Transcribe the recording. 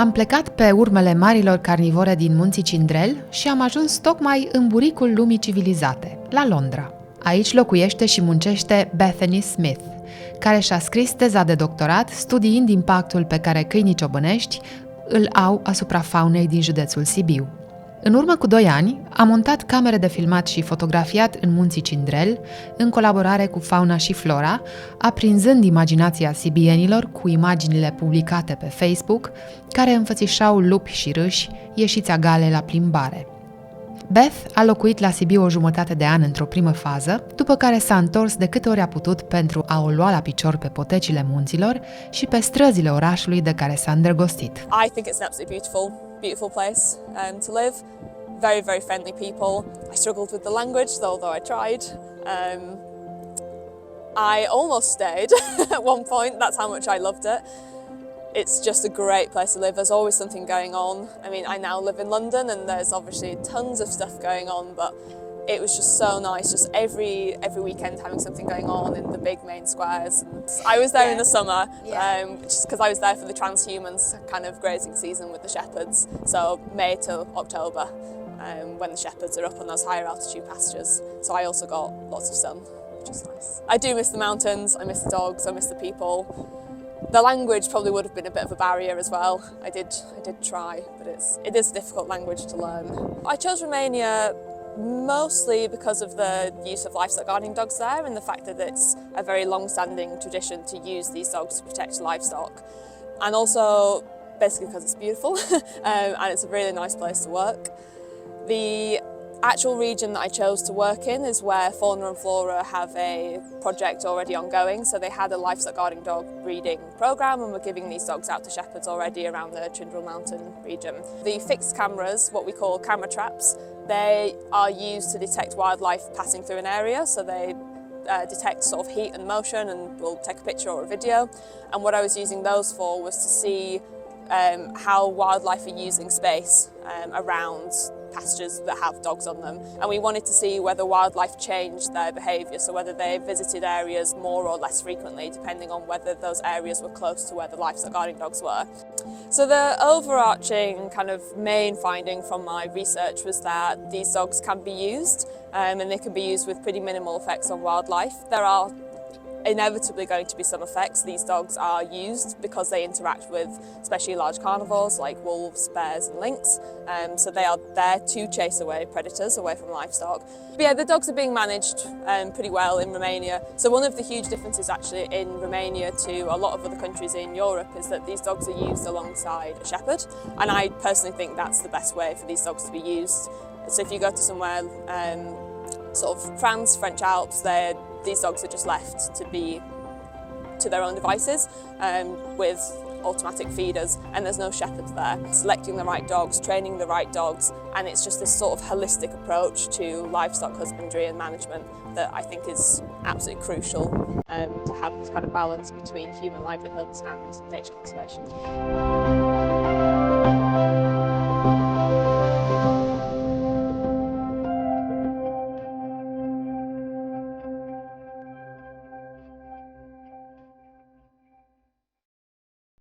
Am plecat pe urmele marilor carnivore din Munții Cindrel și am ajuns tocmai în buricul lumii civilizate, la Londra. Aici locuiește și muncește Bethany Smith, care și-a scris teza de doctorat studiind impactul pe care câinii ciobănești îl au asupra faunei din județul Sibiu. În urmă cu 2 ani, am montat camere de filmat și fotografiat în Munții Cindrel, în colaborare cu Fauna și Flora, aprinzând imaginația sibienilor cu imaginile publicate pe Facebook, care înfățișau lupi și râși ieșiți agale la plimbare. Beth a locuit la Sibiu o jumătate de an într-o primă fază, după care s-a întors de câte ori a putut pentru a o lua la picior pe potecile munților și pe străzile orașului de care s-a îndrăgostit. I think it's an absolutely beautiful place to live. Very, very friendly people. I struggled with the language, although I tried. I almost stayed at one point. That's how much I loved it. It's just a great place to live. There's always something going on. I mean, I now live in London and there's obviously tons of stuff going on, but it was just so nice, just every weekend having something going on in the big main squares. And I was there in the summer, just because I was there for the transhumans kind of grazing season with the shepherds, so May till October, when the shepherds are up on those higher altitude pastures. So I also got lots of sun, which is nice. I do miss the mountains, I miss the dogs, I miss the people. The language probably would have been a bit of a barrier as well. I did try, but it is a difficult language to learn. I chose Romania mostly because of the use of livestock guarding dogs there and the fact that it's a very long-standing tradition to use these dogs to protect livestock. And also basically because it's beautiful and it's a really nice place to work. The actual region that I chose to work in is where Fauna and Flora have a project already ongoing. So they had a livestock guarding dog breeding program and were giving these dogs out to shepherds already around the Cindrel Mountain region. The fixed cameras, what we call camera traps, they are used to detect wildlife passing through an area. So they detect sort of heat and motion and will take a picture or a video. And what I was using those for was to see how wildlife are using space around pastures that have dogs on them, and we wanted to see whether wildlife changed their behaviour, so whether they visited areas more or less frequently depending on whether those areas were close to where the livestock guarding dogs were. So the overarching kind of main finding from my research was that these dogs can be used and they can be used with pretty minimal effects on wildlife. There are inevitably going to be some effects. These dogs are used because they interact with especially large carnivores like wolves, bears and lynx, so they are there to chase away predators away from livestock. But yeah, the dogs are being managed pretty well in Romania. So one of the huge differences actually in Romania to a lot of other countries in Europe is that these dogs are used alongside a shepherd, and I personally think that's the best way for these dogs to be used. So if you go to somewhere sort of France, French Alps, these dogs are just left to be to their own devices with automatic feeders, and there's no shepherds there. Selecting the right dogs, training the right dogs, and it's just this sort of holistic approach to livestock husbandry and management that I think is absolutely crucial to have this kind of balance between human livelihoods and nature conservation.